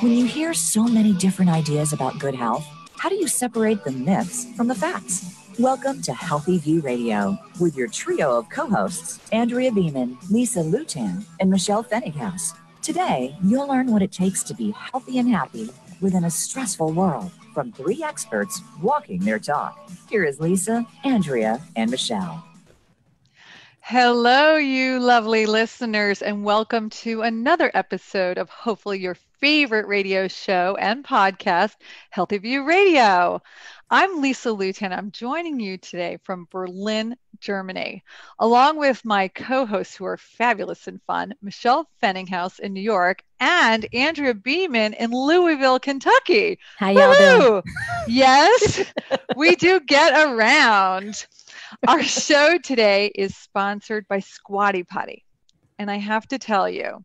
When you hear so many different ideas about good health, how do you separate the myths from the facts? Welcome to Healthy View Radio with your trio of co-hosts, Andrea Beeman, Lisa Lutan, and Michelle Fennighaus. Today, you'll learn what it takes to be healthy and happy within a stressful world from three experts walking their talk. Here is Lisa, Andrea, and Michelle. Hello, you lovely listeners, and welcome to another episode of hopefully your favorite radio show and podcast, Healthy View Radio. I'm Lisa Lutan. I'm joining you today from Berlin, Germany, along with my co-hosts who are fabulous and fun, Michelle Fennighaus in New York and Andrea Beeman in Louisville, Kentucky. How y'all doing? Yes, we do get around. Our show today is sponsored by Squatty Potty. And I have to tell you,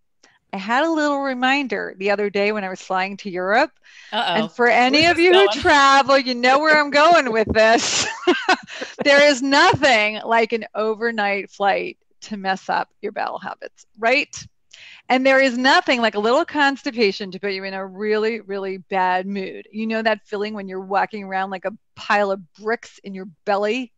I had a little reminder the other day when I was flying to Europe. And for any of you who travel, you know where I'm going with this. There is nothing like an overnight flight to mess up your bowel habits, right? And there is nothing like a little constipation to put you in a really, really bad mood. You know that feeling when you're walking around like a pile of bricks in your belly?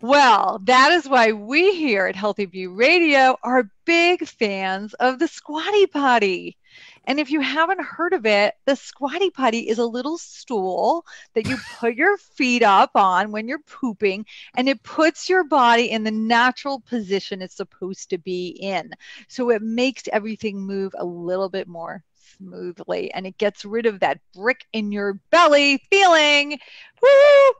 Well, that is why we here at Healthy View Radio are big fans of the Squatty Potty. And if you haven't heard of it, the Squatty Potty is a little stool that you put your feet up on when you're pooping, and it puts your body in the natural position it's supposed to be in. So it makes everything move a little bit more smoothly, and it gets rid of that brick in your belly feeling. Woo!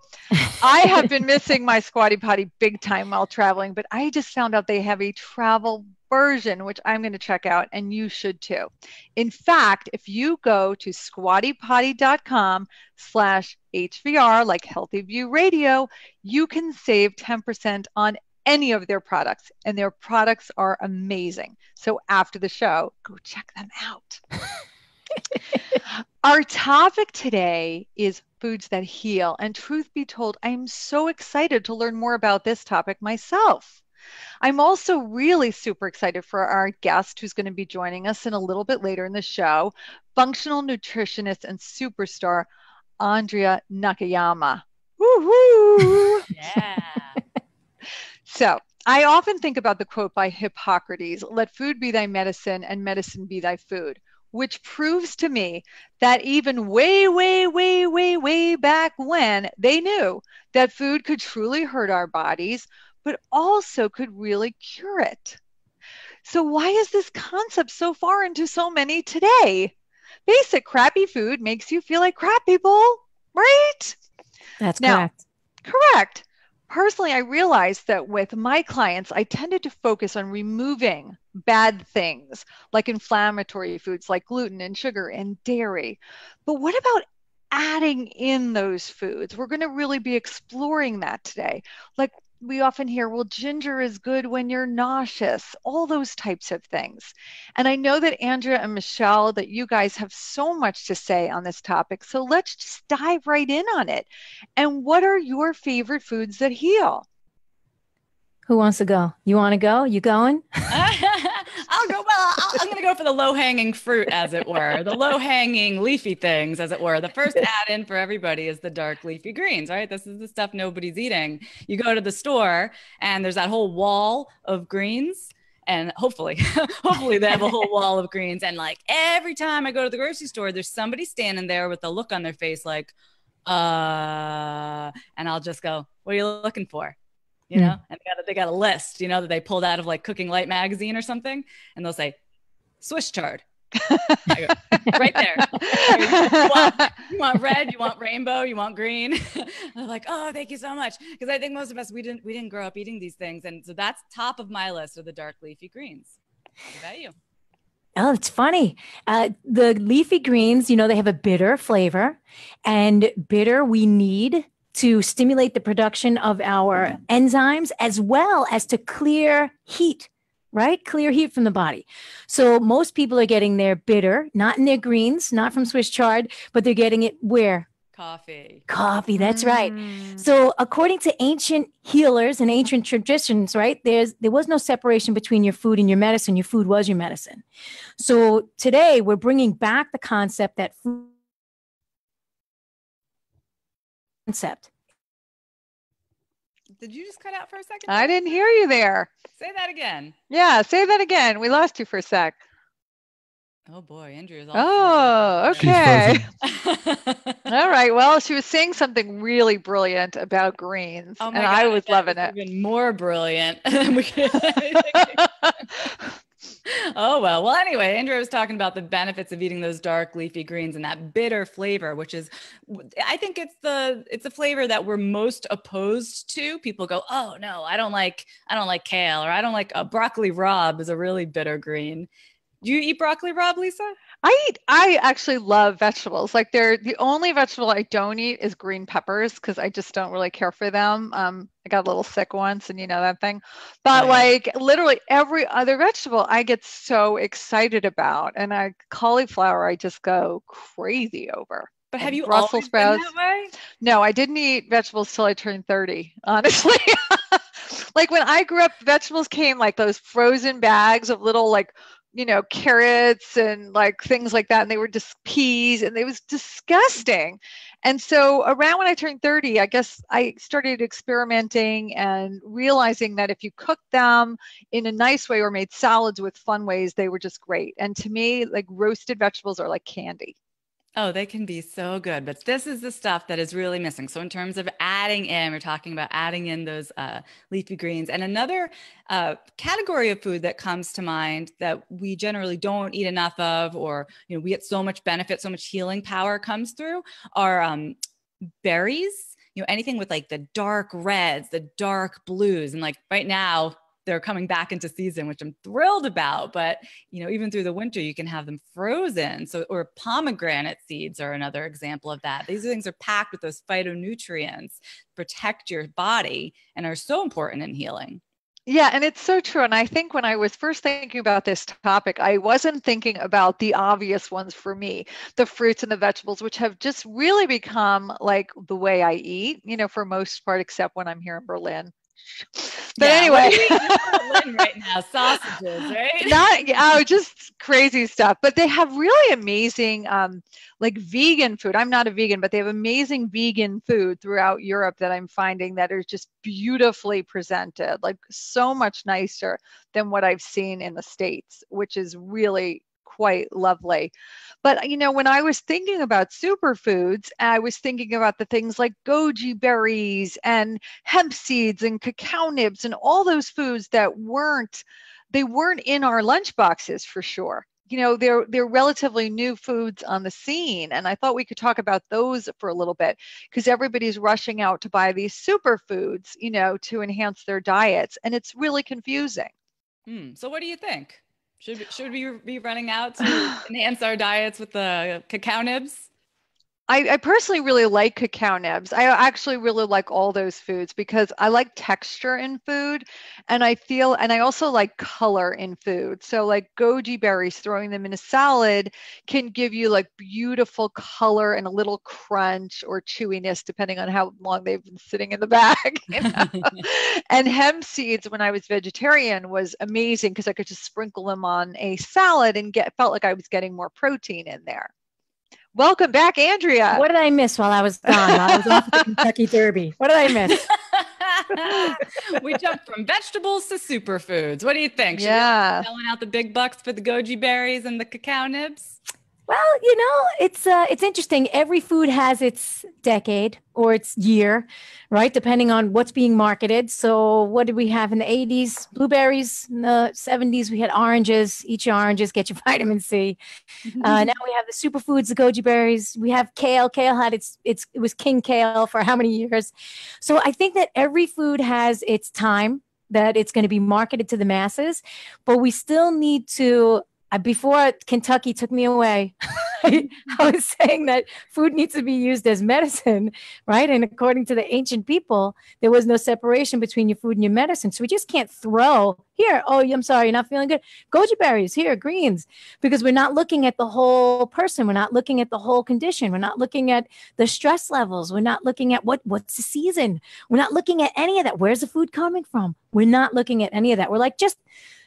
I have been missing my Squatty Potty big time while traveling, but I just found out they have a travel version, which I'm going to check out, and you should too. In fact, if you go to squattypotty.com/HVR, like Healthy View Radio, you can save 10% on any of their products, and their products are amazing. So after the show, go check them out. Our topic today is foods that heal. And truth be told, I'm so excited to learn more about this topic myself. I'm also really super excited for our guest who's going to be joining us in a little bit later in the show, functional nutritionist and superstar, Andrea Nakayama. Woo-hoo! Yeah. So I often think about the quote by Hippocrates, let food be thy medicine and medicine be thy food, which proves to me that even way back when, they knew that food could truly hurt our bodies, but also could really cure it. So why is this concept so far into so many today? Basic crappy food makes you feel like crap, people, right? That's correct. Correct. Personally, I realized that with my clients, I tended to focus on removing bad things like inflammatory foods like gluten and sugar and dairy. But what about adding in those foods? We're going to really be exploring that today. Like we often hear, well, ginger is good when you're nauseous, all those types of things. And I know that Andrea and Michelle, that you guys have so much to say on this topic. So let's just dive right in on it. And what are your favorite foods that heal? Who wants to go? You want to go? You going? I'll go. Well, I'm going to go for the low-hanging fruit, as it were, the low-hanging leafy things, as it were. The first add-in for everybody is the dark leafy greens, right? This is the stuff nobody's eating. You go to the store and there's that whole wall of greens, and hopefully they have a whole wall of greens. And like every time I go to the grocery store, there's somebody standing there with a look on their face like, and I'll just go, what are you looking for? You know, and they got a list, you know, that they pulled out of like Cooking Light magazine or something. And they'll say, Swiss chard. Right there. You want red, you want rainbow, you want green. They're like, oh, thank you so much. Because I think most of us, we didn't grow up eating these things. And so that's top of my list of the dark leafy greens. What about you? Oh, it's funny. The leafy greens, you know, they have a bitter flavor, and bitter we need to stimulate the production of our enzymes as well as to clear heat, right? Clear heat from the body. So most people are getting their bitter, not in their greens, not from Swiss chard, but they're getting it where? Coffee. Coffee, that's right. So according to ancient healers and ancient traditions, right, there was no separation between your food and your medicine. Your food was your medicine. So today we're bringing back the concept that food concept. Did you just cut out for a second? I didn't hear you there. Say that again. Yeah, say that again. We lost you for a sec. Oh boy, Andrea's all Oh, okay. All right. Well, she was saying something really brilliant about greens, Oh my and God, I was loving it. Even more brilliant. Oh, well. Well, anyway, Andrea was talking about the benefits of eating those dark leafy greens and that bitter flavor, which is, I think it's a flavor that we're most opposed to. People go, oh no, I don't like kale, or I don't like broccoli rabe is a really bitter green. Do you eat broccoli rabe, Lisa? I actually love vegetables. Like the only vegetable I don't eat is green peppers because I just don't really care for them. I got a little sick once, and you know that thing. But like literally every other vegetable I get so excited about. And cauliflower I just go crazy over. But have you Brussels sprouts? Been that way? No, I didn't eat vegetables till I turned 30, honestly. Like when I grew up, vegetables came like those frozen bags of little like, you know, carrots and like things like that. And they were just peas, and it was disgusting. And so around when I turned 30, I guess I started experimenting and realizing that if you cooked them in a nice way or made salads with fun ways, they were just great. And to me, like roasted vegetables are like candy. Oh, they can be so good, but this is the stuff that is really missing. So in terms of adding in, we're talking about adding in those leafy greens. And another category of food that comes to mind that we generally don't eat enough of, or, you know, we get so much benefit, so much healing power comes through, are berries. You know, anything with like the dark reds, the dark blues. And like right now, they're coming back into season, which I'm thrilled about. But, you know, even through the winter, you can have them frozen. So, or pomegranate seeds are another example of that. These things are packed with those phytonutrients, protect your body, and are so important in healing. Yeah, and it's so true. And I think when I was first thinking about this topic, I wasn't thinking about the obvious ones for me, the fruits and the vegetables, which have just really become like the way I eat, you know, for most part, except when I'm here in Berlin. But anyway, right now, sausages, right? Just crazy stuff. But they have really amazing, like vegan food. I'm not a vegan, but they have amazing vegan food throughout Europe that I'm finding that are just beautifully presented, like so much nicer than what I've seen in the States, which is really quite lovely. But, you know, when I was thinking about superfoods, I was thinking about the things like goji berries and hemp seeds and cacao nibs and all those foods that weren't in our lunch boxes for sure. You know, they're relatively new foods on the scene. And I thought we could talk about those for a little bit because everybody's rushing out to buy these superfoods, you know, to enhance their diets. And it's really confusing. So what do you think? Should we be running out to enhance our diets with the cacao nibs? I personally really like cacao nibs. I actually really like all those foods because I like texture in food, and I also like color in food. So like goji berries, throwing them in a salad can give you like beautiful color and a little crunch or chewiness depending on how long they've been sitting in the bag. You know? And hemp seeds, when I was vegetarian, was amazing because I could just sprinkle them on a salad and felt like I was getting more protein in there. Welcome back, Andrea. What did I miss while I was gone? While I was off at the Kentucky Derby. What did I miss? We jumped from vegetables to superfoods. What do you think? Should we be selling out the big bucks for the goji berries and the cacao nibs? Well, you know, it's interesting. Every food has its decade or its year, right? Depending on what's being marketed. So what did we have in the 80s? Blueberries. In the 70s, we had oranges. Eat your oranges, get your vitamin C. Now we have the superfoods, the goji berries. We have kale. Kale had it was king kale for how many years? So I think that every food has its time that it's going to be marketed to the masses, but we still need to before Kentucky took me away, I was saying that food needs to be used as medicine, right? And according to the ancient people, there was no separation between your food and your medicine. So we just can't throw here. Oh, I'm sorry, you're not feeling good. Goji berries, here, greens, because we're not looking at the whole person. We're not looking at the whole condition. We're not looking at the stress levels. We're not looking at what's the season. We're not looking at any of that. Where's the food coming from? We're not looking at any of that. We're like,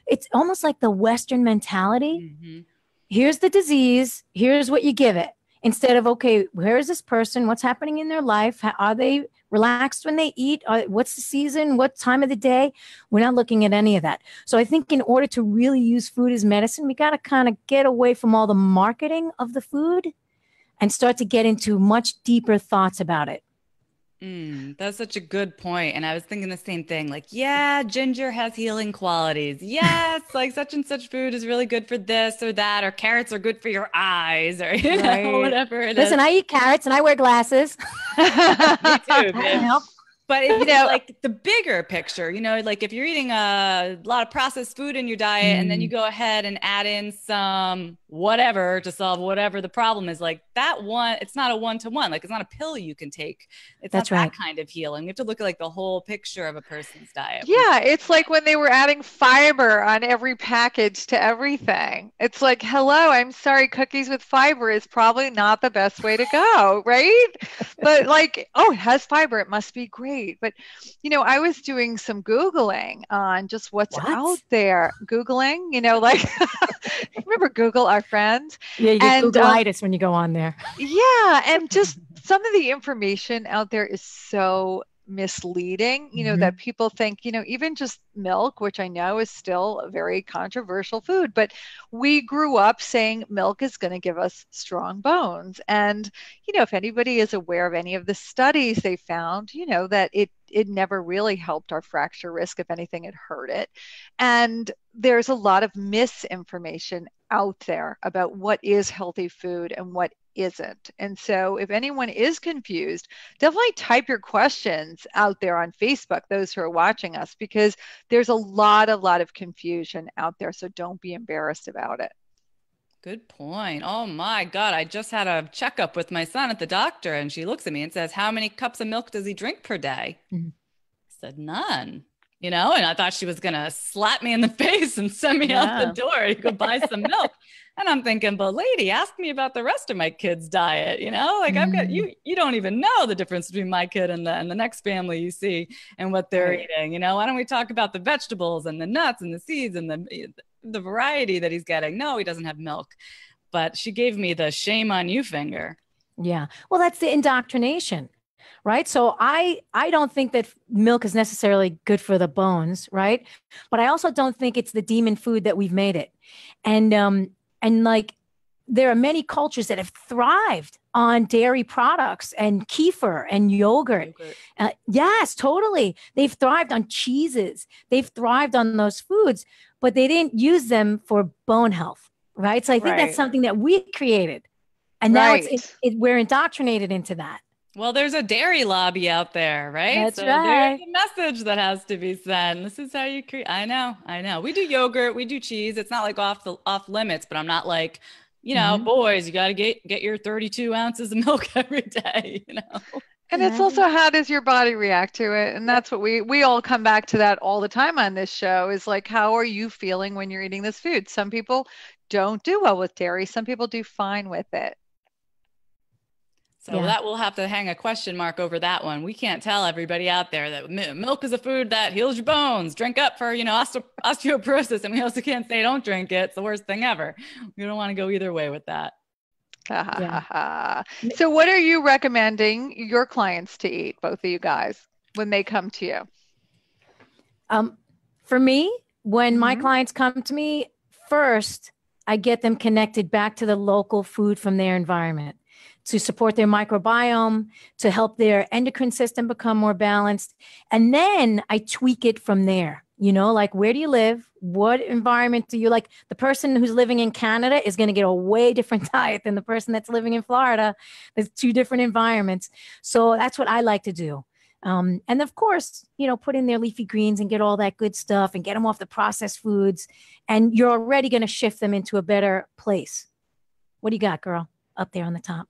it's almost like the Western mentality. Mm-hmm. Here's the disease. Here's what you give it. Instead of, okay, where is this person? What's happening in their life? Are they relaxed when they eat? What's the season? What time of the day? We're not looking at any of that. So I think in order to really use food as medicine, we got to kind of get away from all the marketing of the food and start to get into much deeper thoughts about it. That's such a good point. And I was thinking the same thing, like, yeah, ginger has healing qualities. Yes, like such and such food is really good for this or that, or carrots are good for your eyes, or whatever it is. Listen, I eat carrots and I wear glasses. Me too, man. But if, know, like the bigger picture, like if you're eating a lot of processed food in your diet and then you go ahead and add in some whatever to solve whatever the problem is, like that one, it's not a one-to-one, like it's not a pill you can take. It's not that kind of healing. We have to look at like the whole picture of a person's diet. Yeah, it's like when they were adding fiber on every package to everything. It's like, hello, I'm sorry, cookies with fiber is probably not the best way to go, right? But like, oh, it has fiber, it must be great. But, I was doing some Googling on just what's out there. Googling, like, remember Google, our friend? Yeah, you get Googleitis when you go on there. Yeah, and just some of the information out there is so misleading, that people think, even just milk, which I know is still a very controversial food, but we grew up saying milk is going to give us strong bones. And, if anybody is aware of any of the studies they found, that it never really helped our fracture risk. If anything, it hurt it. And there's a lot of misinformation out there about what is healthy food and what isn't. And so if anyone is confused, definitely type your questions out there on Facebook, those who are watching us, because there's a lot of confusion out there. So don't be embarrassed about it. Good point. Oh my God. I just had a checkup with my son at the doctor and she looks at me and says, how many cups of milk does he drink per day? I said, none. And I thought she was going to slap me in the face and send me out the door to go buy some milk. And I'm thinking, but lady, ask me about the rest of my kid's diet. Like I've got, you don't even know the difference between my kid and the next family you see and what they're eating. Why don't we talk about the vegetables and the nuts and the seeds and the variety that he's getting? No, he doesn't have milk. But she gave me the shame on you finger. Yeah. Well, that's the indoctrination. Right. So I don't think that milk is necessarily good for the bones. Right. But I also don't think it's the demon food that we've made it. And like there are many cultures that have thrived on dairy products and kefir and yogurt. Yes, totally. They've thrived on cheeses. They've thrived on those foods, but they didn't use them for bone health. Right. So I think that's something that we created. And now we're indoctrinated into that. Well, there's a dairy lobby out there, right? That's right. There's a message that has to be sent. This is how you create. I know. We do yogurt, we do cheese. It's not like off limits, but I'm not like, boys, you got to get your 32 ounces of milk every day, And it's also, how does your body react to it? And that's what we all come back to that all the time on this show, is like, how are you feeling when you're eating this food? Some people don't do well with dairy. Some people do fine with it. So that we'll have to hang a question mark over that one. We can't tell everybody out there that milk is a food that heals your bones. Drink up for, osteoporosis. And we also can't say don't drink it. It's the worst thing ever. We don't want to go either way with that. So what are you recommending your clients to eat, both of you guys, when they come to you? For me, when my clients come to me, first, I get them connected back to the local food from their environment, to support their microbiome, to help their endocrine system become more balanced. And then I tweak it from there. Like, where do you live? What environment do you like? The person who's living in Canada is going to get a way different diet than the person that's living in Florida. There's two different environments. So that's what I like to do. And of course, put in their leafy greens and get all that good stuff and get them off the processed foods. And you're already going to shift them into a better place. What do you got, girl? up there on the top.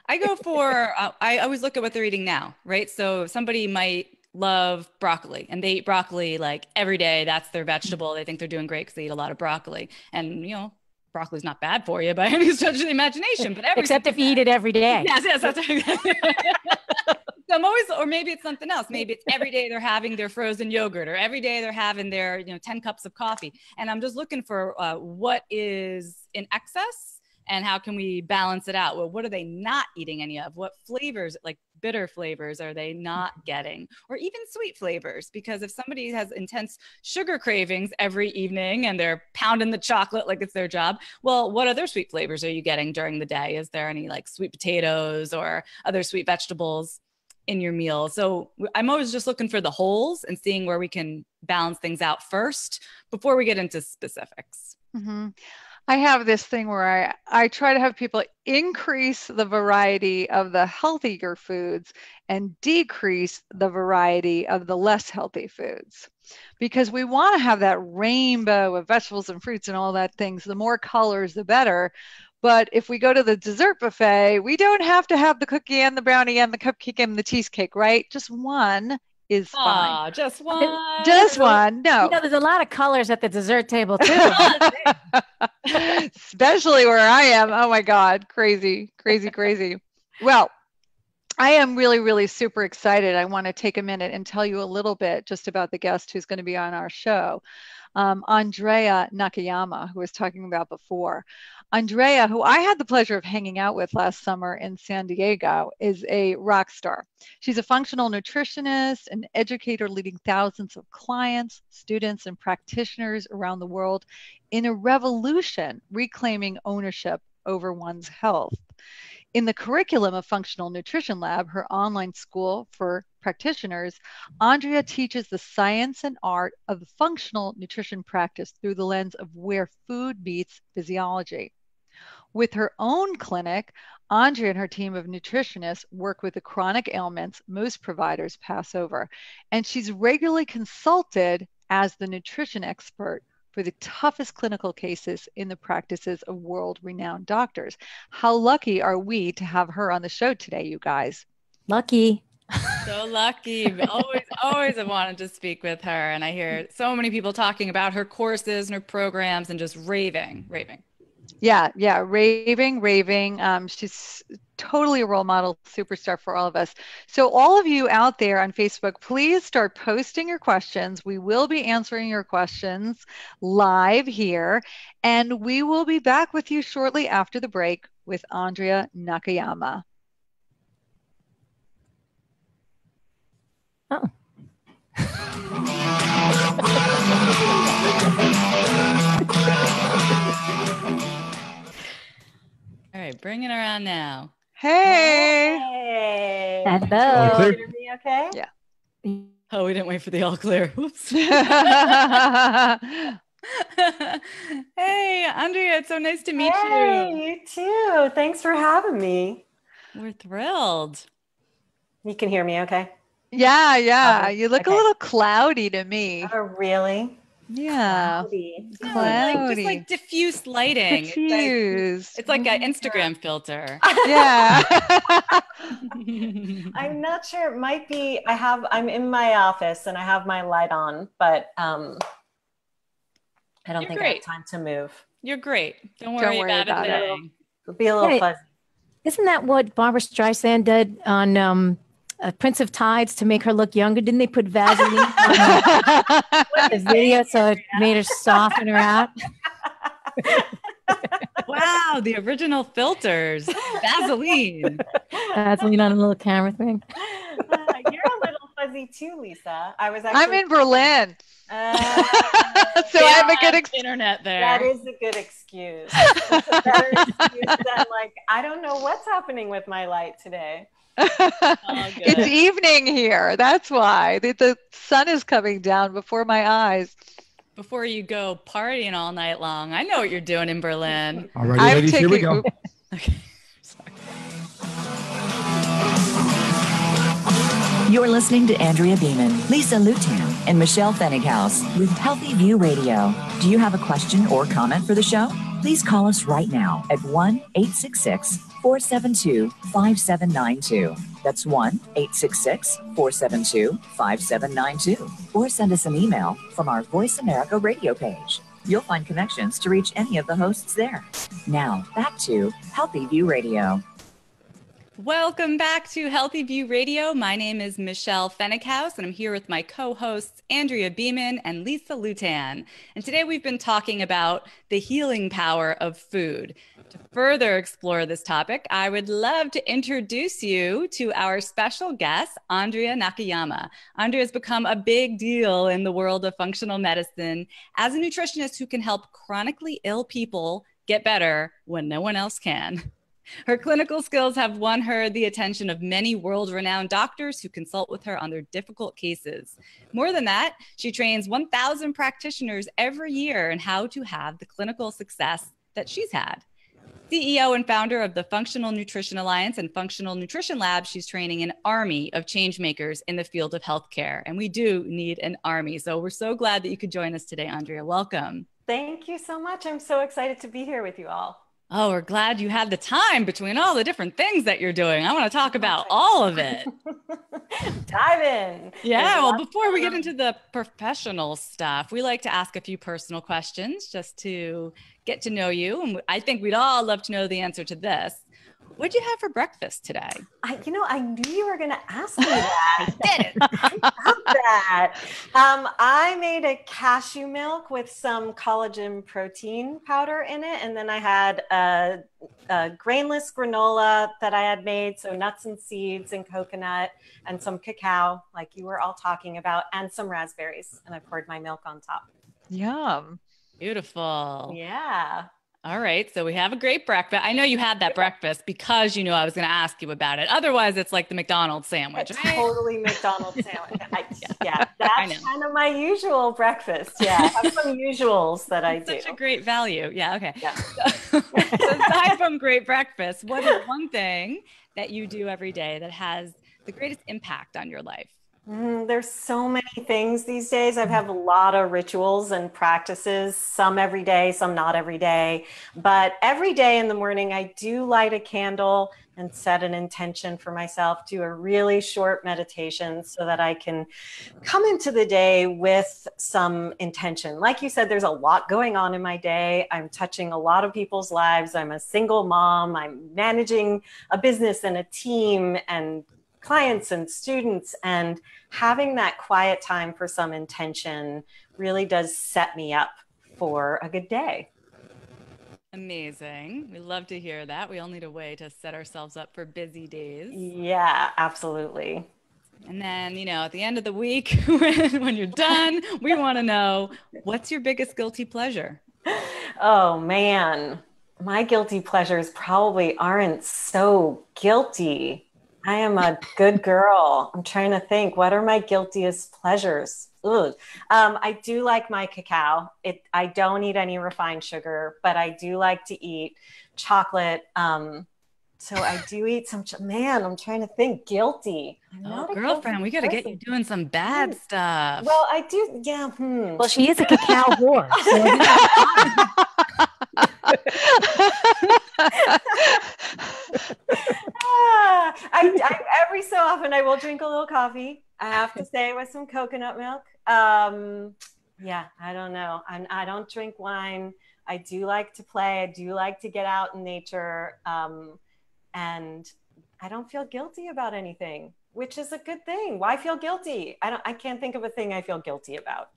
I go for, I always look at what they're eating now, right? So somebody might love broccoli and they eat broccoli like every day. That's their vegetable. They think they're doing great because they eat a lot of broccoli. And, broccoli's not bad for you by any stretch of the imagination, but except if you eat it every day. Yes, that's right. So I'm always, or maybe it's something else. Maybe it's every day they're having their frozen yogurt, or every day they're having their 10 cups of coffee. And I'm just looking for what is in excess and how can we balance it out? Well, what are they not eating any of? What flavors, like bitter flavors, are they not getting? Or even sweet flavors? Because if somebody has intense sugar cravings every evening and they're pounding the chocolate like it's their job, well, what other sweet flavors are you getting during the day? Is there any like sweet potatoes or other sweet vegetables in your meal? So I'm always just looking for the holes and seeing where we can balance things out first before we get into specifics. Mm-hmm. I have this thing where I try to have people increase the variety of the healthier foods and decrease the variety of the less healthy foods, because we want to have that rainbow of vegetables and fruits and all that things. The more colors, the better. But if we go to the dessert buffet, we don't have to have the cookie and the brownie and the cupcake and the cheesecake, right? Just one is fine. Just one. Just one. No. There's a lot of colors at the dessert table too. Especially where I am. Oh my God. Crazy, crazy, crazy. Well, I am really, really super excited. I want to take a minute and tell you a little bit just about the guest who's going to be on our show. Andrea Nakayama, who I was talking about before. Andrea, who I had the pleasure of hanging out with last summer in San Diego, is a rock star. She's a functional nutritionist, an educator leading thousands of clients, students, and practitioners around the world in a revolution reclaiming ownership over one's health. In the curriculum of Functional Nutrition Lab, her online school for practitioners, Andrea teaches the science and art of the functional nutrition practice through the lens of where food meets physiology. With her own clinic, Andrea and her team of nutritionists work with the chronic ailments most providers pass over, and she's regularly consulted as the nutrition expert for the toughest clinical cases in the practices of world-renowned doctors. How lucky are we to have her on the show today, you guys? Lucky. So lucky. Always have wanted to speak with her. And I hear so many people talking about her courses and her programs and just raving. Yeah, raving. She's totally a role model, superstar for all of us. So all of you out there on Facebook, please start posting your questions. We will be answering your questions live here, and we will be back with you shortly after the break with Andrea Nakayama. Oh. All right, bringing her on now. Hey. Hello. Can you hear me okay? Yeah. Oh, we didn't wait for the all clear. Oops. Hey, Andrea, it's so nice to meet you. You too. Thanks for having me. We're thrilled. You can hear me okay? Yeah. You look okay. a little cloudy to me. Oh, really? Yeah. Cloudy. Just like diffuse lighting. Diffuse. It's like an Instagram filter. Yeah. I'm not sure. It might be. I'm in my office and I have my light on, but I don't think I have time to move. You're great. Don't worry about it. It'll be a little fuzzy. Isn't that what Barbara Streisand did on Prince of Tides to make her look younger? Didn't they put Vaseline on the video so it made her soften her out? Wow, the original filters. Vaseline. Vaseline on a little camera thing. You're a little fuzzy too, Lisa. I'm in Berlin. So I have a good internet there. That is a good excuse. It's a better excuse than I don't know what's happening with my light today. It's evening here. That's why the sun is coming down before my eyes. Before you go partying all night long, I know what you're doing in Berlin. All right, ladies, here we go. Okay. Sorry. You're listening to Andrea Beeman, Lisa Lutan, and Michelle Fennighaus with Healthy View Radio. Do you have a question or comment for the show? Please call us right now at 1-866-472-5792. That's 1-866-472-5792. Or send us an email from our Voice America radio page. You'll find connections to reach any of the hosts there. Now, back to Healthy View Radio. Welcome back to Healthy View Radio. My name is Michelle Fennickhouse, and I'm here with my co-hosts, Andrea Beeman and Lisa Lutan. And today we've been talking about the healing power of food. To further explore this topic, I would love to introduce you to our special guest, Andrea Nakayama. Andrea has become a big deal in the world of functional medicine as a nutritionist who can help chronically ill people get better when no one else can. Her clinical skills have won her the attention of many world-renowned doctors who consult with her on their difficult cases. More than that, she trains 1,000 practitioners every year in how to have the clinical success that she's had. CEO and founder of the Functional Nutrition Alliance and Functional Nutrition Lab, she's training an army of change makers in the field of healthcare. And we do need an army. So we're so glad that you could join us today, Andrea. Welcome. Thank you so much. I'm so excited to be here with you all. Oh, we're glad you had the time between all the different things that you're doing. I want to talk about all of it. Dive in. Yeah, well, before we get into the professional stuff, we like to ask a few personal questions just to get to know you. And I think we'd all love to know the answer to this. What'd you have for breakfast today? I knew you were going to ask me that. I did it. I love that. I made a cashew milk with some collagen protein powder in it. And then I had a grainless granola that I had made. So nuts and seeds and coconut and some cacao, like you were all talking about, and some raspberries. And I poured my milk on top. Yum. Beautiful. Yeah. All right. So we have a great breakfast. I know you had that breakfast because you know I was going to ask you about it. Otherwise, it's like the McDonald's sandwich. Right? Totally McDonald's sandwich. That's kind of my usual breakfast. Yeah. I have some usuals that I do. Such a great value. Yeah. Okay. Yeah. So aside from great breakfast, what is one thing that you do every day that has the greatest impact on your life? There's so many things these days. I have a lot of rituals and practices, some every day, some not every day. But every day in the morning, I do light a candle and set an intention for myself, do a really short meditation so that I can come into the day with some intention. Like you said, there's a lot going on in my day. I'm touching a lot of people's lives. I'm a single mom. I'm managing a business and a team and clients and students, and having that quiet time for some intention really does set me up for a good day. Amazing. We love to hear that. We all need a way to set ourselves up for busy days. Yeah, absolutely. And then, at the end of the week, when you're done, we want to know, what's your biggest guilty pleasure? Oh, man. My guilty pleasures probably aren't so guilty. I am a good girl. I'm trying to think, what are my guiltiest pleasures? I do like my cacao. I don't eat any refined sugar, but I do like to eat chocolate. So I do eat some, I'm trying to think, guilty. Girlfriend, we got to get you doing some bad stuff. Well, I do. Yeah. Well, she is a cacao whore. Every so often I will drink a little coffee. I have to say, with some coconut milk. I don't know. I don't drink wine. I do like to play. I do like to get out in nature. And I don't feel guilty about anything, which is a good thing. Why feel guilty? I can't think of a thing I feel guilty about.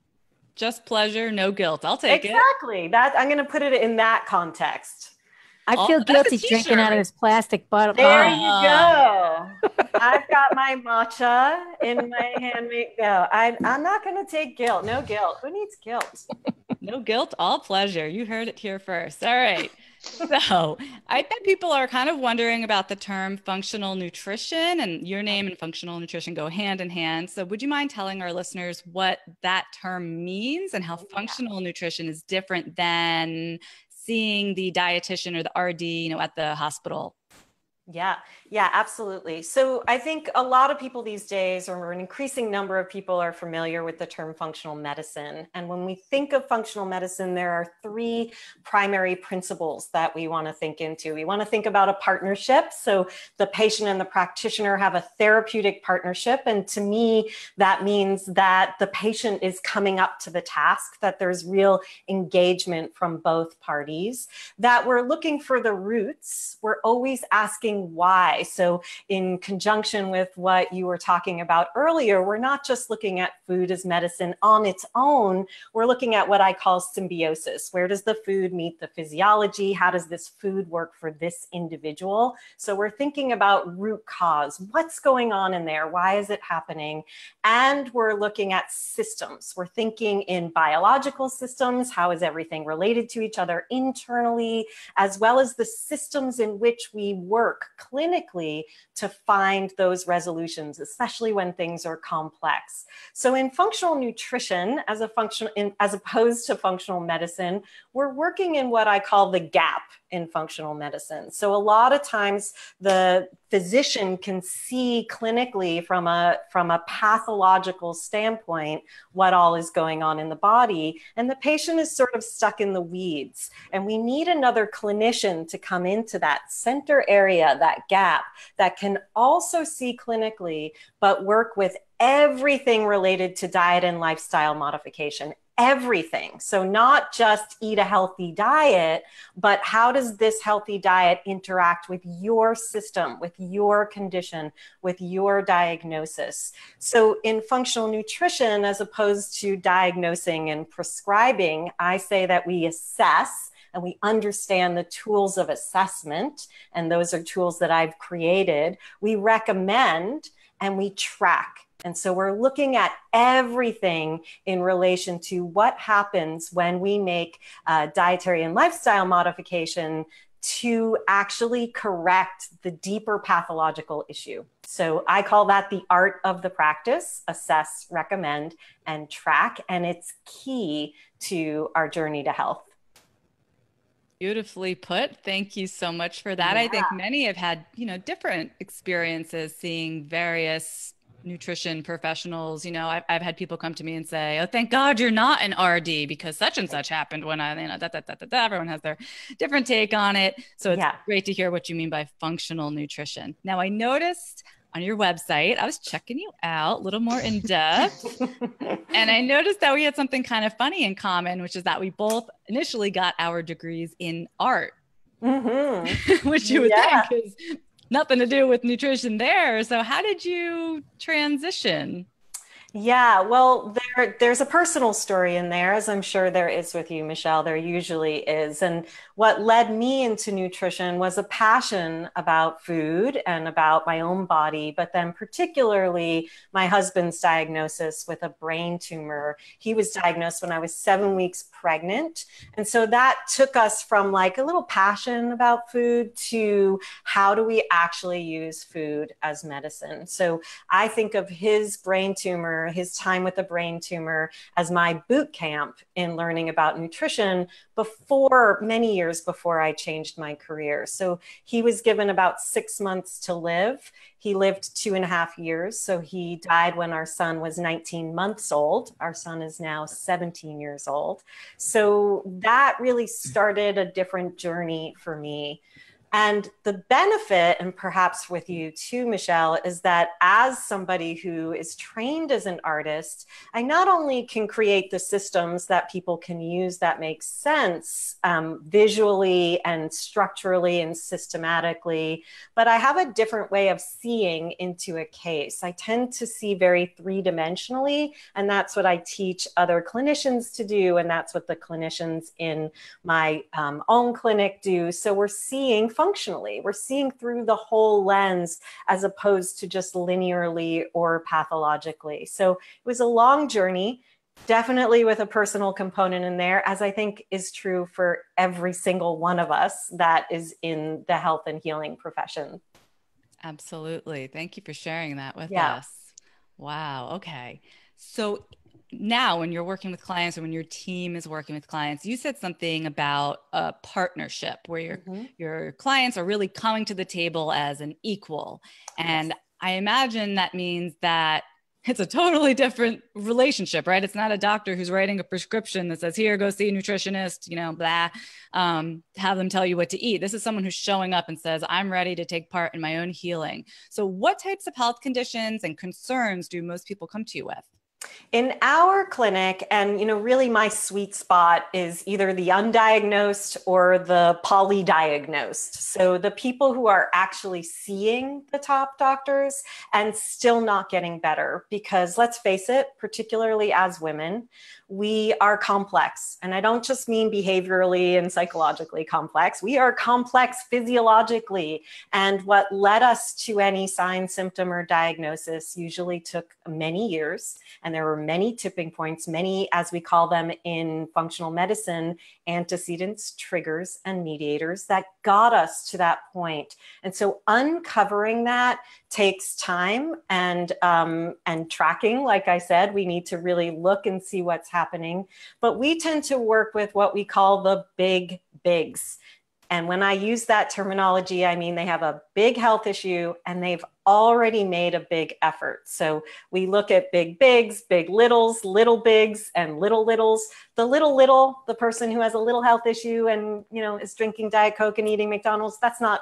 Just pleasure, no guilt. I'll take it. Exactly. That I'm going to put it in that context. I feel guilty drinking out of this plastic bottle. There you go. I've got my matcha in my handmade. No, I'm not going to take guilt. No guilt. Who needs guilt? No guilt, all pleasure. You heard it here first. All right. So I bet people are kind of wondering about the term functional nutrition, and your name and functional nutrition go hand in hand. So would you mind telling our listeners what that term means and how functional nutrition is different than seeing the dietitian or the RD, at the hospital? Yeah, absolutely. So I think a lot of people these days, or an increasing number of people, are familiar with the term functional medicine. And when we think of functional medicine, there are three primary principles that we want to think into. We want to think about a partnership. So the patient and the practitioner have a therapeutic partnership. And to me, that means that the patient is coming up to the task, that there's real engagement from both parties, that we're looking for the roots. We're always asking why. So in conjunction with what you were talking about earlier, we're not just looking at food as medicine on its own. We're looking at what I call symbiosis. Where does the food meet the physiology? How does this food work for this individual? So we're thinking about root cause. What's going on in there? Why is it happening? And we're looking at systems. We're thinking in biological systems. How is everything related to each other internally, as well as the systems in which we work clinically to find those resolutions, especially when things are complex. So in functional nutrition, as opposed to functional medicine, we're working in what I call the gap in functional medicine. So a lot of times the physician can see clinically from a pathological standpoint what all is going on in the body, and the patient is sort of stuck in the weeds. And we need another clinician to come into that center area, that gap, that can also see clinically, but work with everything related to diet and lifestyle modification. Everything. So not just eat a healthy diet, but how does this healthy diet interact with your system, with your condition, with your diagnosis? So in functional nutrition, as opposed to diagnosing and prescribing, I say that we assess and we understand the tools of assessment. And those are tools that I've created. We recommend and we track. And so we're looking at everything in relation to what happens when we make dietary and lifestyle modification to actually correct the deeper pathological issue. So I call that the art of the practice: assess, recommend, and track. And it's key to our journey to health. Beautifully put. Thank you so much for that. Yeah. I think many have had, different experiences seeing various nutrition professionals. I've had people come to me and say, "Oh, thank God you're not an RD because such and such happened when I, everyone has their different take on it." So it's great to hear what you mean by functional nutrition. Now, I noticed on your website, I was checking you out a little more in depth, and I noticed that we had something kind of funny in common, which is that we both initially got our degrees in art, which you would think is nothing to do with nutrition there. So how did you transition? Yeah, well, there's a personal story in there, as I'm sure there is with you, Michelle. There usually is. And what led me into nutrition was a passion about food and about my own body, but then particularly my husband's diagnosis with a brain tumor. He was diagnosed when I was 7 weeks pregnant. And so that took us from like a little passion about food to how do we actually use food as medicine? So I think of his brain tumor, his time with the brain tumor, as my boot camp in learning about nutrition many years before I changed my career. So he was given about 6 months to live. He lived 2.5 years. So he died when our son was 19 months old. Our son is now 17 years old. So that really started a different journey for me. And the benefit, and perhaps with you too, Michelle, is that as somebody who is trained as an artist, I not only can create the systems that people can use that make sense visually and structurally and systematically, but I have a different way of seeing into a case. I tend to see very three-dimensionally, and that's what I teach other clinicians to do, and that's what the clinicians in my own clinic do. So we're seeing functionally. We're seeing through the whole lens as opposed to just linearly or pathologically. So it was a long journey, definitely with a personal component in there, as I think is true for every single one of us that is in the health and healing profession. Absolutely. Thank you for sharing that with us. Wow. Okay. So now when you're working with clients or when your team is working with clients, you said something about a partnership where your clients are really coming to the table as an equal. And I imagine that means that it's a totally different relationship, right? It's not a doctor who's writing a prescription that says, here, go see a nutritionist, blah, have them tell you what to eat. This is someone who's showing up and says, I'm ready to take part in my own healing. So what types of health conditions and concerns do most people come to you with? In our clinic, and really my sweet spot is either the undiagnosed or the polydiagnosed. So the people who are actually seeing the top doctors and still not getting better, because let's face it, particularly as women, we are complex. And I don't just mean behaviorally and psychologically complex. We are complex physiologically. And what led us to any sign, symptom, or diagnosis usually took many years. And there were many tipping points, many, as we call them in functional medicine, antecedents, triggers, and mediators that got us to that point. And so uncovering that takes time and tracking. Like I said, we need to really look and see what's happening. But we tend to work with what we call the big bigs. And when I use that terminology, I mean they have a big health issue and they've already made a big effort. So we look at big bigs, big littles, little bigs, and little littles. The little, the person who has a little health issue and is drinking Diet Coke and eating McDonald's, that's not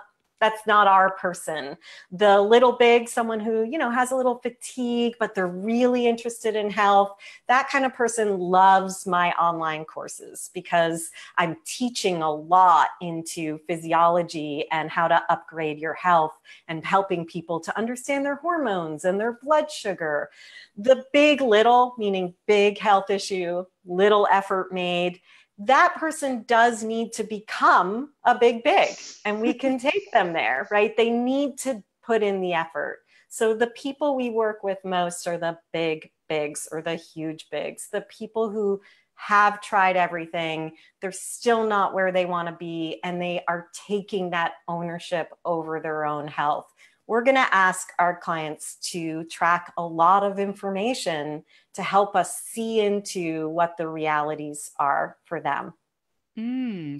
our person. The little big, someone who, has a little fatigue, but they're really interested in health. That kind of person loves my online courses because I'm teaching a lot into physiology and how to upgrade your health and helping people to understand their hormones and their blood sugar. The big little, meaning big health issue, little effort made, that person does need to become a big, and we can take them there, right? They need to put in the effort. So the people we work with most are the big bigs or the huge bigs, the people who have tried everything. They're still not where they want to be, and they are taking that ownership over their own health. We're going to ask our clients to track a lot of information to help us see into what the realities are for them.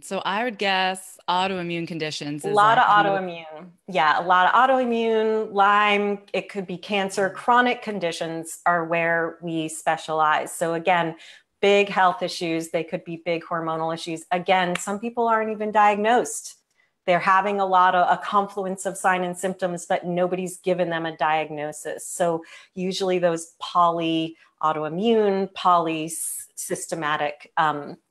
So I would guess autoimmune conditions. A lot of autoimmune. Yeah, a lot of autoimmune, Lyme, it could be cancer. Chronic conditions are where we specialize. So again, big health issues, they could be big hormonal issues. Again, some people aren't even diagnosed. They're having a confluence of signs and symptoms, but nobody's given them a diagnosis. So usually those autoimmune, polysystematic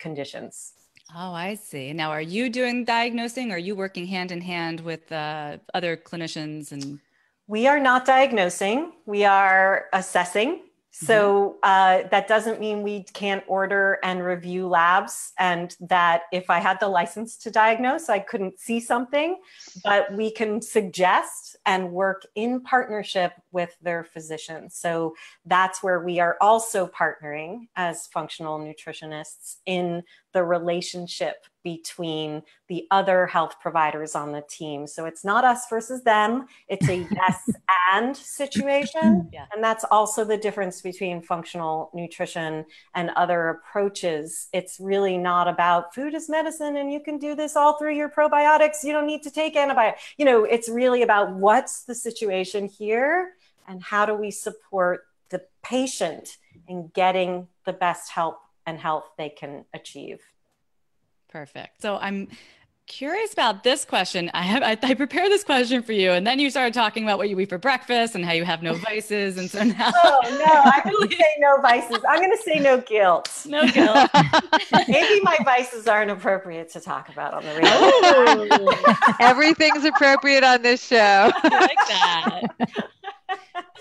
conditions. Oh, I see. Now, are you doing diagnosing? Or are you working hand in hand with other clinicians? We are not diagnosing. We are assessing. So that doesn't mean we can't order and review labs, and that if I had the license to diagnose, I couldn't see something, but we can suggest and work in partnership with their physicians. So that's where we are also partnering as functional nutritionists in the relationship between the other health providers on the team. So it's not us versus them. It's a yes and situation. Yeah. And that's also the difference between functional nutrition and other approaches. It's really not about food is medicine and you can do this all through your probiotics. You don't need to take antibiotics. It's really about what's the situation here and how do we support the patient in getting the best help and health they can achieve. Perfect. So I'm curious about this question. I prepared this question for you, and then you started talking about what you eat for breakfast and how you have no vices. And so now, oh no, I didn't say no vices. I'm going to say no guilt. No guilt. Maybe my vices aren't appropriate to talk about on the radio. Everything's appropriate on this show. I like that.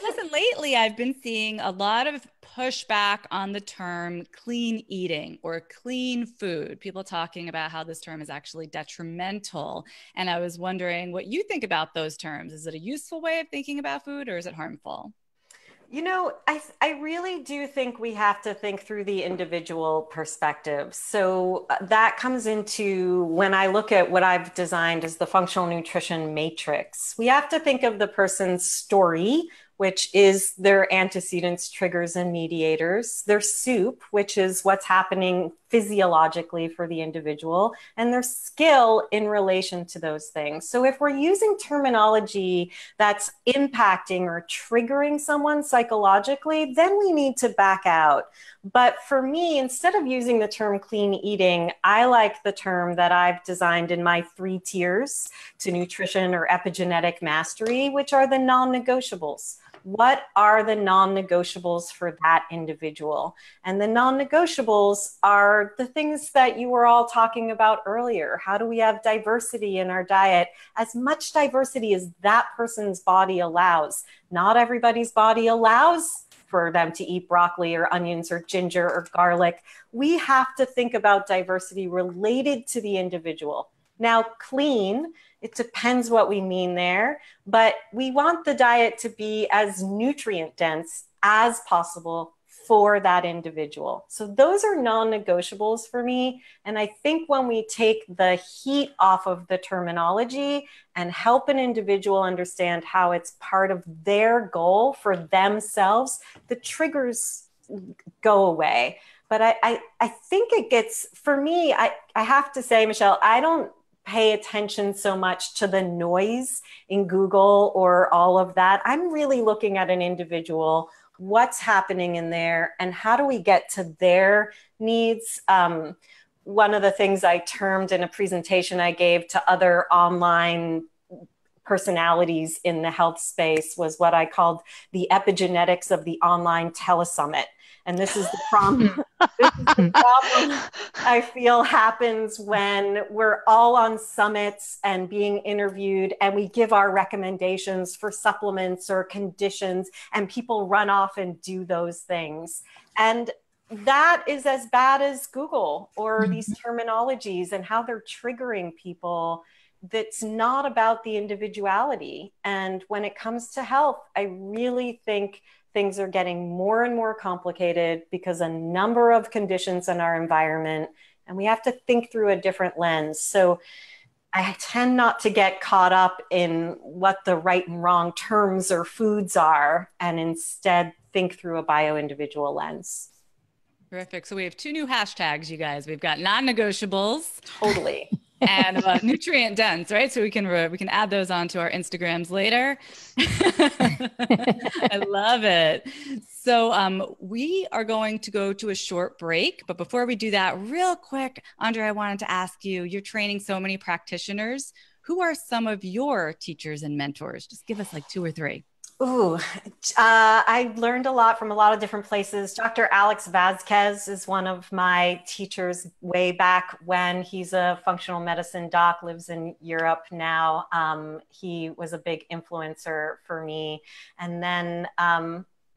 Listen, lately I've been seeing a lot of pushback on the term clean eating or clean food. People talking about how this term is actually detrimental. And I was wondering what you think about those terms. Is it a useful way of thinking about food, or is it harmful? I really do think we have to think through the individual perspective. So that comes into when I look at what I've designed as the functional nutrition matrix. We have to think of the person's story. which is their antecedents, triggers, and mediators, their soup, which is what's happening physiologically for the individual, and their skill in relation to those things. So if we're using terminology that's impacting or triggering someone psychologically, then we need to back out. But for me, instead of using the term clean eating, I like the term that I've designed in my 3 tiers to nutrition or epigenetic mastery, which are the non-negotiables. What are the non-negotiables for that individual? And the non-negotiables are the things that you were all talking about earlier. How do we have diversity in our diet? As much diversity as that person's body allows. Not everybody's body allows for them to eat broccoli or onions or ginger or garlic. We have to think about diversity related to the individual. Now, clean, it depends what we mean there, but we want the diet to be as nutrient dense as possible for that individual. So those are non-negotiables for me. And I think when we take the heat off of the terminology and help an individual understand how it's part of their goal for themselves, the triggers go away. But I think it gets, for me, I have to say, Michelle, I don't pay attention so much to the noise in Google or all of that. I'm really looking at an individual, what's happening in there, and how do we get to their needs. One of the things I termed in a presentation I gave to other online personalities in the health space was what I called the epigenetics of the online telesummit. And this is the problem. This is the problem I feel happens when we're all on summits and being interviewed and we give our recommendations for supplements or conditions and people run off and do those things. And that is as bad as Google or these terminologies and how they're triggering people. That's not about the individuality. And when it comes to health, I really think things are getting more and more complicated because a number of conditions in our environment, and we have to think through a different lens. So I tend not to get caught up in what the right and wrong terms or foods are, and instead think through a bio-individual lens. Terrific. So we have 2 new hashtags, you guys. We've got non-negotiables. Totally. And nutrient dense, right? So we can add those onto our Instagrams later. I love it. So we are going to go to a short break. But before we do that, real quick, Andrea, I wanted to ask you, you're training so many practitioners. Who are some of your teachers and mentors? Just give us like 2 or 3. Ooh, I learned a lot from a lot of different places. Dr. Alex Vazquez is one of my teachers way back when. He's a functional medicine doc, lives in Europe now. He was a big influencer for me. And then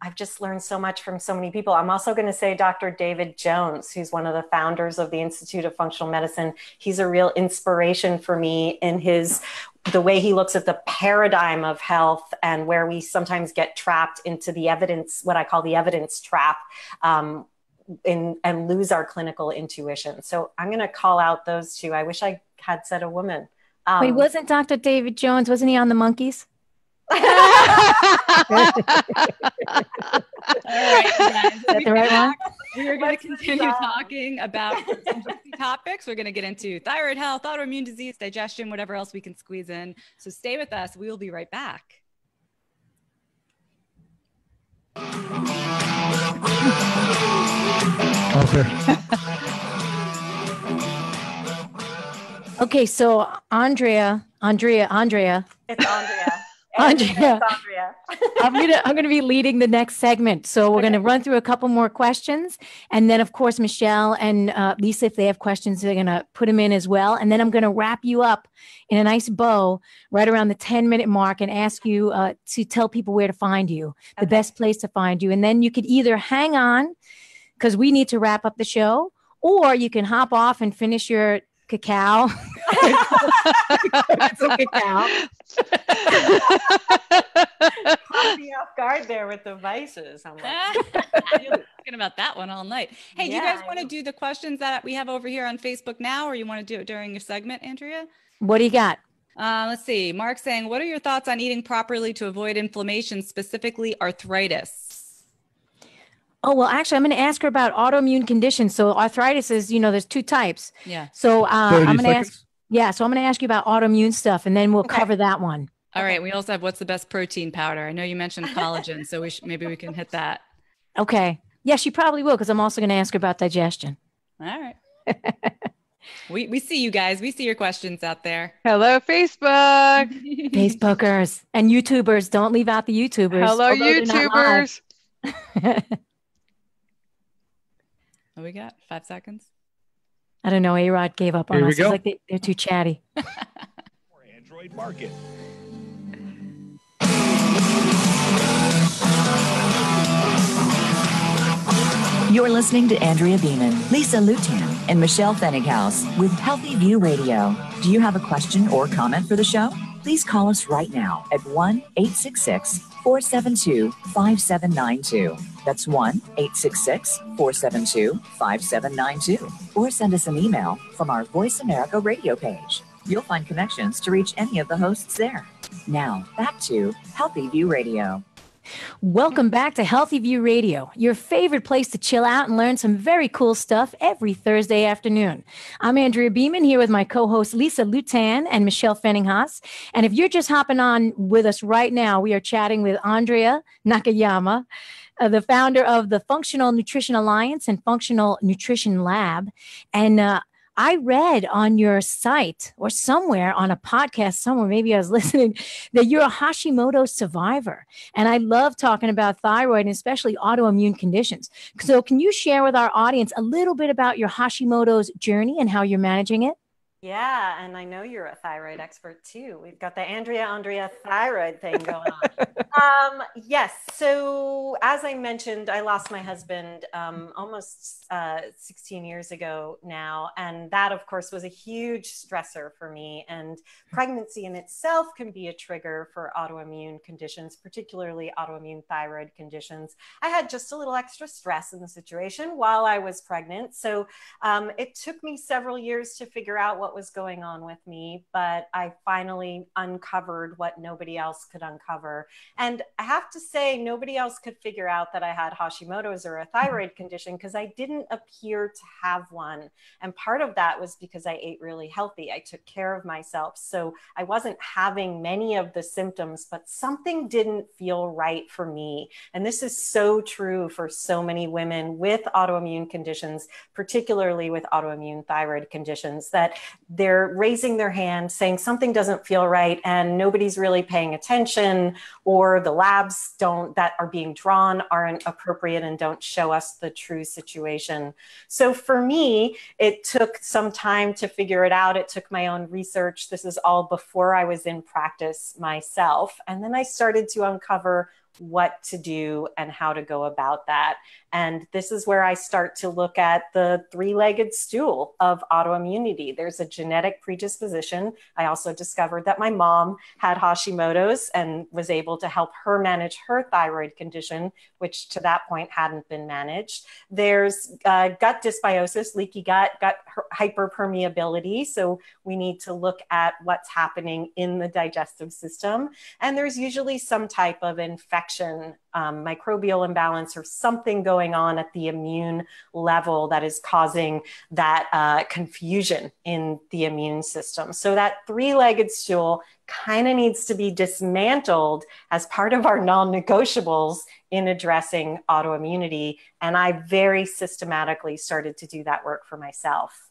I've just learned so much from so many people. I'm also going to say Dr. David Jones, who's one of the founders of the Institute of Functional Medicine. He's a real inspiration for me in the way he looks at the paradigm of health and where we sometimes get trapped into the evidence, what I call the evidence trap, and lose our clinical intuition. So I'm going to call out those 2. I wish I had said a woman. Wait, wasn't Dr. David Jones, wasn't he on the Monkees? All right, guys. Is that the right one? We are going to continue talking about some topics. We're going to get into thyroid health, autoimmune disease, digestion, whatever else we can squeeze in. So stay with us. We will be right back. Okay, so Andrea. It's Andrea. Andrea, I'm gonna be leading the next segment. So we're gonna run through a couple more questions, and then of course Michelle and Lisa, if they have questions, they're gonna put them in as well. And then I'm gonna wrap you up in a nice bow right around the 10-minute mark and ask you to tell people where to find you, the best place to find you, and then you could either hang on because we need to wrap up the show, or you can hop off and finish your cacao. Some cacao. Caught me off guard there with the vices. I'm like, you're thinking about that one all night. Hey, do you guys want to do the questions that we have over here on Facebook now, or you want to do it during your segment, Andrea? What do you got? Let's see. Mark saying, what are your thoughts on eating properly to avoid inflammation, specifically arthritis? Oh, well, actually, I'm going to ask her about autoimmune conditions. So arthritis is, there's two types. Yeah. So I'm 30 going to ask, seconds. so I'm going to ask you about autoimmune stuff, and then we'll cover that one. All right. We also have what's the best protein powder? I know you mentioned collagen, so maybe we can hit that. Okay. Yeah, she probably will, because I'm also going to ask her about digestion. All right. We see you guys. We see your questions out there. Hello, Facebook. Facebookers and YouTubers. Don't leave out the YouTubers. Hello, although they're not live. YouTubers. What we got? 5 seconds. I don't know. A-Rod gave up on Here we us. He's go. like they're too chatty. Android market. You're listening to Andrea Beeman, Lisa Lutan, and Michelle Fennighaus with Healthy View Radio. Do you have a question or comment for the show? Please call us right now at 1-866-472-5792. That's 1-866-472-5792. Or send us an email from our Voice America radio page. You'll find connections to reach any of the hosts there. Now, back to Healthy View Radio. Welcome back to Healthy View Radio, your favorite place to chill out and learn some very cool stuff every Thursday afternoon. I'm Andrea Beeman here with my co-hosts Lisa Lutan and Michelle Fennighaus. And if you're just hopping on with us right now, we are chatting with Andrea Nakayama, the founder of the Functional Nutrition Alliance and Functional Nutrition Lab. And I read on your site or somewhere on a podcast somewhere, maybe I was listening, that you're a Hashimoto survivor. And I love talking about thyroid and especially autoimmune conditions. So can you share with our audience a little bit about your Hashimoto's journey and how you're managing it? Yeah, and I know you're a thyroid expert too. We've got the Andrea thyroid thing going on. Yes, so as I mentioned, I lost my husband almost 16 years ago now, and that, of course, was a huge stressor for me. And pregnancy in itself can be a trigger for autoimmune conditions, particularly autoimmune thyroid conditions. I had just a little extra stress in the situation while I was pregnant, so it took me several years to figure out what was going on with me, but I finally uncovered what nobody else could uncover. And I have to say, nobody else could figure out that I had Hashimoto's or a thyroid condition because I didn't appear to have one. And part of that was because I ate really healthy. I took care of myself. So I wasn't having many of the symptoms, but something didn't feel right for me. And this is so true for so many women with autoimmune conditions, particularly with autoimmune thyroid conditions, that they're raising their hand saying something doesn't feel right and nobody's really paying attention, or the labs that are being drawn aren't appropriate and don't show us the true situation. So for me, it took some time to figure it out. It took my own research. This is all before I was in practice myself. And then I started to uncover what to do and how to go about that. And this is where I start to look at the three-legged stool of autoimmunity. There's a genetic predisposition. I also discovered that my mom had Hashimoto's and was able to help her manage her thyroid condition, which to that point hadn't been managed. There's gut dysbiosis, leaky gut hyperpermeability. So we need to look at what's happening in the digestive system. And there's usually some type of infection, microbial imbalance, or something going on at the immune level that is causing that confusion in the immune system. So that three-legged stool kind of needs to be dismantled as part of our non-negotiables in addressing autoimmunity. And I very systematically started to do that work for myself.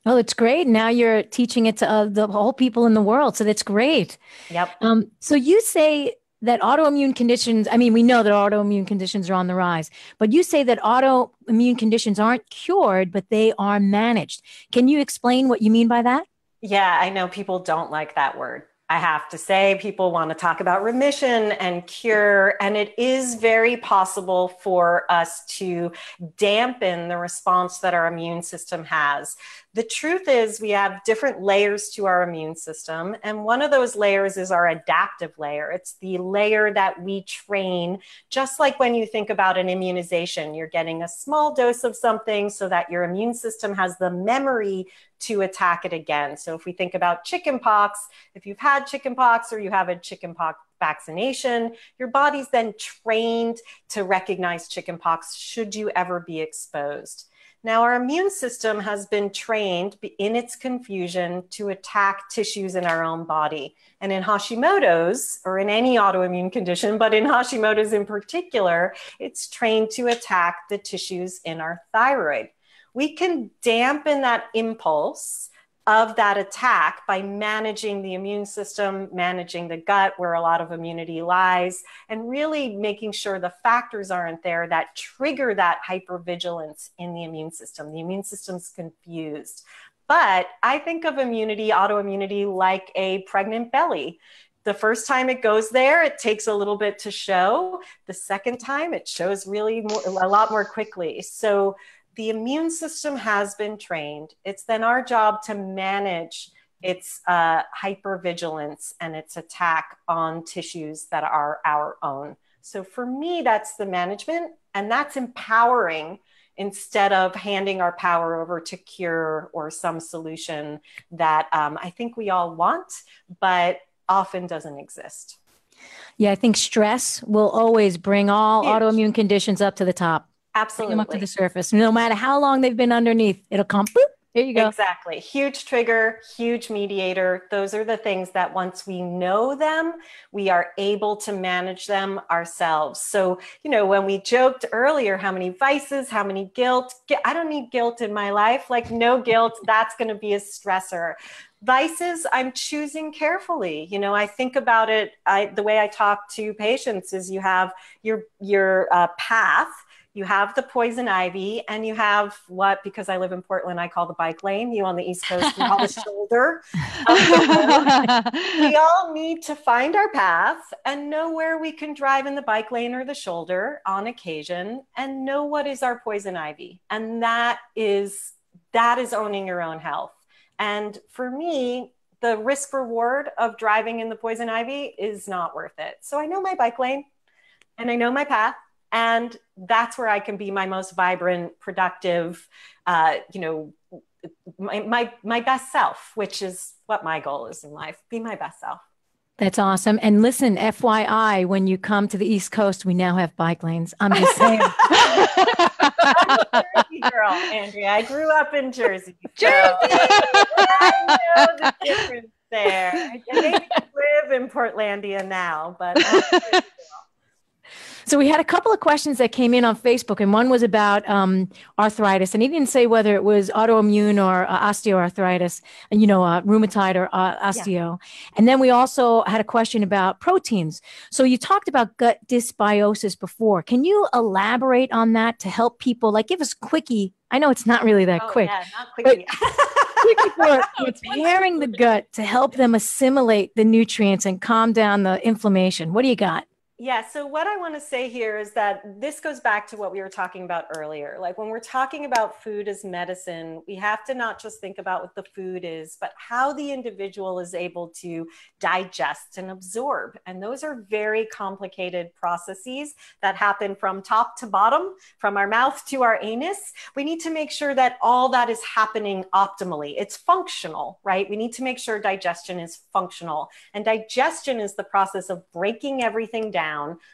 Oh, it's great. Now you're teaching it to the whole people in the world. So that's great. Yep. So you say that autoimmune conditions, I mean, we know that autoimmune conditions are on the rise, but you say that autoimmune conditions aren't cured, but they are managed. Can you explain what you mean by that? Yeah, I know people don't like that word. I have to say, people want to talk about remission and cure, and it is very possible for us to dampen the response that our immune system has. The truth is we have different layers to our immune system. And one of those layers is our adaptive layer. It's the layer that we train, just like when you think about an immunization, you're getting a small dose of something so that your immune system has the memory to attack it again. So if we think about chickenpox, if you've had chickenpox or you have a chickenpox vaccination, your body's then trained to recognize chickenpox should you ever be exposed. Now, our immune system has been trained in its confusion to attack tissues in our own body. And in Hashimoto's, or in any autoimmune condition, but in Hashimoto's in particular, it's trained to attack the tissues in our thyroid. We can dampen that impulse of that attack by managing the immune system, managing the gut where a lot of immunity lies, and really making sure the factors aren't there that trigger that hypervigilance in the immune system. The immune system's confused. But I think of immunity, autoimmunity, like a pregnant belly. The first time it goes there, it takes a little bit to show. The second time, it shows really a lot more quickly. So the immune system has been trained. It's then our job to manage its hypervigilance and its attack on tissues that are our own. So for me, that's the management, and that's empowering instead of handing our power over to cure or some solution that I think we all want, but often doesn't exist. Yeah, I think stress will always bring all Huge. Autoimmune conditions up to the top. Absolutely. Bring them up to the surface. No matter how long they've been underneath, it'll come, boop, here you go. Exactly. Huge trigger, huge mediator. Those are the things that once we know them, we are able to manage them ourselves. So, when we joked earlier, how many vices, how many guilt, I don't need guilt in my life. Like no guilt, that's going to be a stressor. Vices, I'm choosing carefully. I think about it. The way I talk to patients is you have your path. You have the poison ivy, and you have what, because I live in Portland, I call the bike lane. You on the East Coast, you call the shoulder. We all need to find our path and know where we can drive in the bike lane or the shoulder on occasion, and know what is our poison ivy. And that is owning your own health. And for me, the risk reward of driving in the poison ivy is not worth it. So I know my bike lane and I know my path. And that's where I can be my most vibrant, productive, my best self, which is what my goal is in life. Be my best self. That's awesome. And listen, FYI, when you come to the East Coast, we now have bike lanes. I'm just saying. I'm a Jersey girl, Andrea. I grew up in Jersey. So I know the difference there. I maybe live in Portlandia now, but I'm a Jersey girl. So we had a couple of questions that came in on Facebook, and one was about arthritis, and he didn't say whether it was autoimmune or osteoarthritis, rheumatoid or osteo. Yeah. And then we also had a question about proteins. So you talked about gut dysbiosis before. Can you elaborate on that to help people? Like, give us quickie. I know it's not really that quick. Yeah, not quickie. Quickie for preparing the gut to help them assimilate the nutrients and calm down the inflammation. What do you got? Yeah. So what I want to say here is that this goes back to what we were talking about earlier. Like when we're talking about food as medicine, we have to not just think about what the food is, but how the individual is able to digest and absorb. And those are very complicated processes that happen from top to bottom, from our mouth to our anus. We need to make sure that all that is happening optimally. It's functional, right? We need to make sure digestion is functional. And digestion is the process of breaking everything down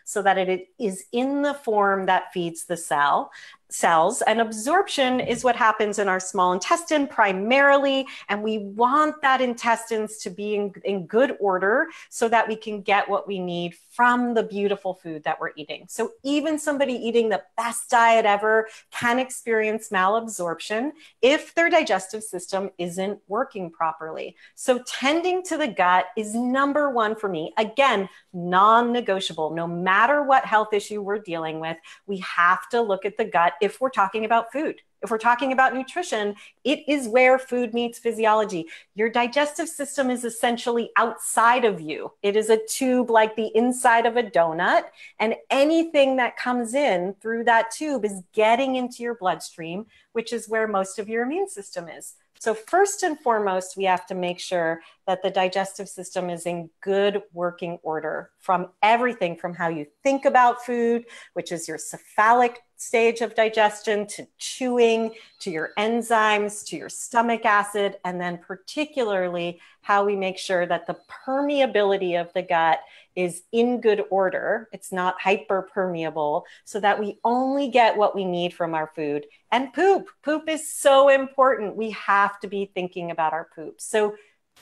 so that it is in the form that feeds the cells. And absorption is what happens in our small intestine primarily. And we want that intestines to be in good order so that we can get what we need from the beautiful food that we're eating. So even somebody eating the best diet ever can experience malabsorption if their digestive system isn't working properly. So tending to the gut is number one for me. Again, non-negotiable. No matter what health issue we're dealing with, we have to look at the gut if we're talking about food. If we're talking about nutrition, it is where food meets physiology. Your digestive system is essentially outside of you. It is a tube like the inside of a donut, and anything that comes in through that tube is getting into your bloodstream, which is where most of your immune system is. So first and foremost, we have to make sure that the digestive system is in good working order, from everything from how you think about food, which is your cephalic stage of digestion, to chewing, to your enzymes, to your stomach acid, and then particularly how we make sure that the permeability of the gut is in good order. It's not hyperpermeable, so that we only get what we need from our food. And poop. Poop is so important. We have to be thinking about our poop. So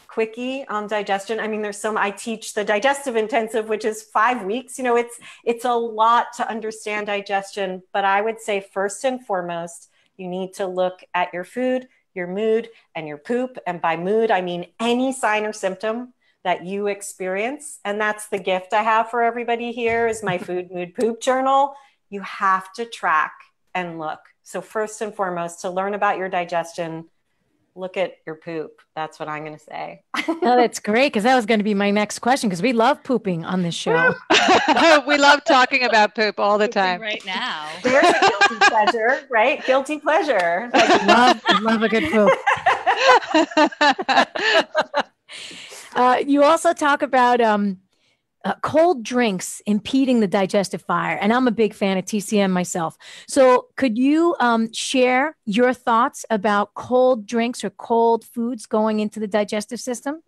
quickie on digestion. I mean, I teach the digestive intensive, which is 5 weeks. It's a lot to understand digestion, but I would say first and foremost, you need to look at your food, your mood, and your poop. And by mood, I mean any sign or symptom that you experience. And that's the gift I have for everybody here is my food, mood, poop journal. You have to track and look. So first and foremost, to learn about your digestion, look at your poop. That's what I'm going to say. Oh, that's great, because that was going to be my next question, because we love pooping on this show. We love talking about poop all the time. Right now. There's a guilty pleasure, right? Guilty pleasure. Love a good poop. You also talk about cold drinks impeding the digestive fire. And I'm a big fan of TCM myself. So could you share your thoughts about cold drinks or cold foods going into the digestive system?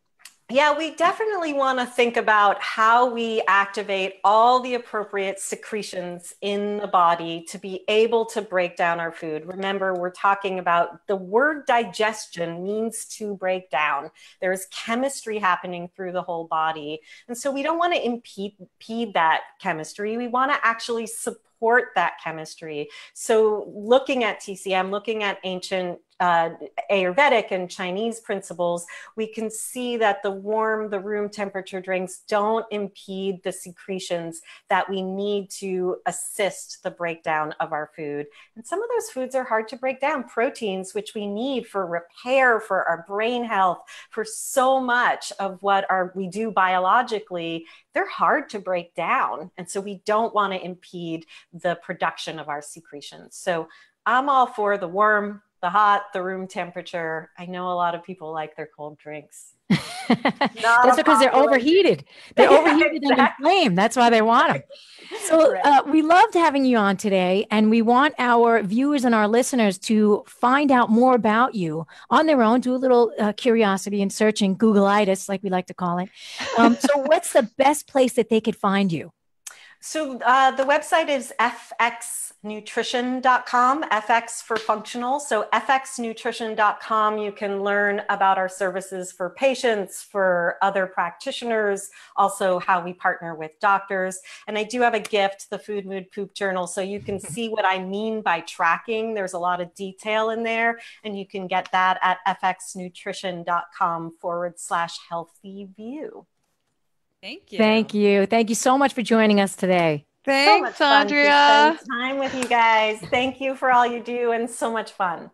Yeah, we definitely want to think about how we activate all the appropriate secretions in the body to be able to break down our food. Remember, we're talking about the word digestion means to break down. There's chemistry happening through the whole body. And so we don't want to impede that chemistry. We want to actually support that chemistry. So looking at TCM, looking at ancient Ayurvedic and Chinese principles, we can see that the room temperature drinks don't impede the secretions that we need to assist the breakdown of our food. And some of those foods are hard to break down. Proteins, which we need for repair, for our brain health, for so much of what we do biologically, they're hard to break down. And so we don't want to impede the production of our secretions. So I'm all for the warm, the hot, the room temperature. I know a lot of people like their cold drinks. That's because they're overheated. They're overheated and inflamed. That's why they want them. So we loved having you on today, and we want our viewers and our listeners to find out more about you on their own, do a little curiosity and searching, Googleitis, like we like to call it. So what's the best place that they could find you? So the website is fxnutrition.com, FX for functional. So fxnutrition.com, you can learn about our services for patients, for other practitioners, also how we partner with doctors. And I do have a gift, the Food, Mood, Poop Journal, so you can see what I mean by tracking. There's a lot of detail in there, and you can get that at fxnutrition.com/healthy view. Thank you. Thank you. Thank you so much for joining us today. Thanks, so Andrea. To spend time with you guys. Thank you for all you do, and so much fun.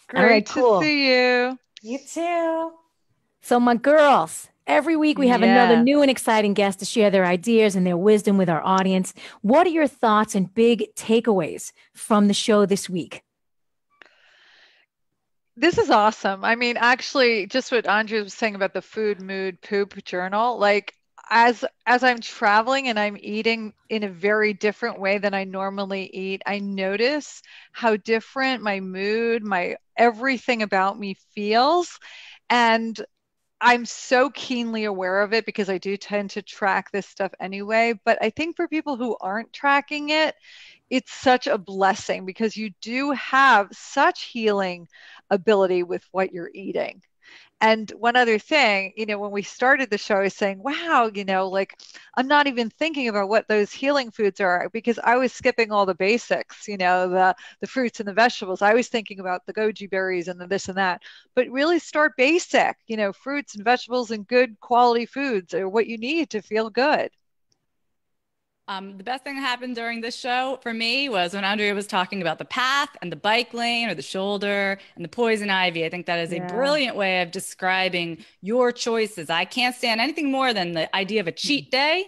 Great to see you. You too. So my girls, every week we have another new and exciting guest to share their ideas and their wisdom with our audience. What are your thoughts and big takeaways from the show this week? This is awesome. I mean, actually, just what Andrea was saying about the Food, Mood, Poop Journal, like as I'm traveling and I'm eating in a very different way than I normally eat, I notice how different my mood, my everything about me feels. And I'm so keenly aware of it because I do tend to track this stuff anyway. But I think for people who aren't tracking it, it's such a blessing because you do have such healing ability with what you're eating. And one other thing, when we started the show, I was saying, wow, like I'm not even thinking about what those healing foods are because I was skipping all the basics, the fruits and the vegetables. I was thinking about the goji berries and the this and that, but really start basic, fruits and vegetables and good quality foods are what you need to feel good. The best thing that happened during this show for me was when Andrea was talking about the path and the bike lane or the shoulder and the poison ivy. I think that is a brilliant way of describing your choices. I can't stand anything more than the idea of a cheat day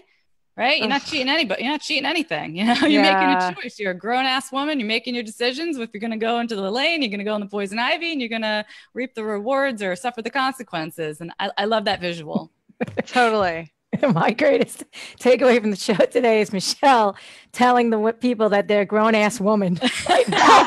right? You're not cheating anybody. You're not cheating anything. You know, you're making a choice. You're a grown-ass woman. You're making your decisions. If you're going to go into the lane, you're going to go in the poison ivy, and you're going to reap the rewards or suffer the consequences. And I love that visual. Totally. My greatest takeaway from the show today is Michelle telling the people that they're a grown-ass woman right now.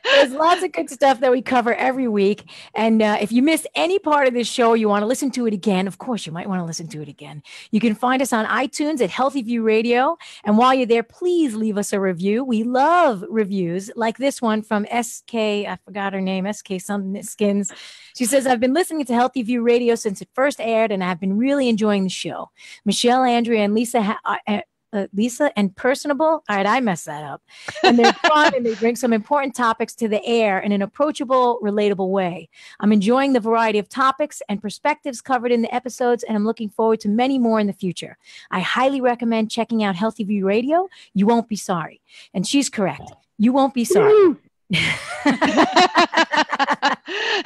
There's lots of good stuff that we cover every week. And if you missed any part of this show, or you want to listen to it again, of course, you might want to listen to it again. You can find us on iTunes at Healthy View Radio. And while you're there, please leave us a review. We love reviews like this one from SK. I forgot her name, SK something Skins. She says, I've been listening to Healthy View Radio since it first aired, and I've been really enjoying the show. Michelle, Andrea, and Lisa Lisa and personable. All right, I messed that up. And they're fun and they bring some important topics to the air in an approachable, relatable way. I'm enjoying the variety of topics and perspectives covered in the episodes, and I'm looking forward to many more in the future. I highly recommend checking out Healthy View Radio. You won't be sorry. And she's correct. You won't be sorry.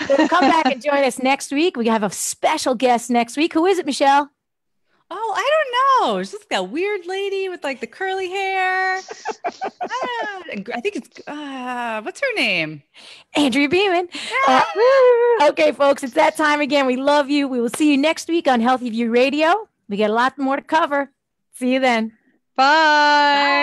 So come back and join us next week. We have a special guest next week. Who is it, Michelle? Oh, I don't know. She's like that weird lady with like the curly hair. I think it's, what's her name? Andrea Beeman. Okay, folks, it's that time again. We love you. We will see you next week on Healthy View Radio. We got a lot more to cover. See you then. Bye.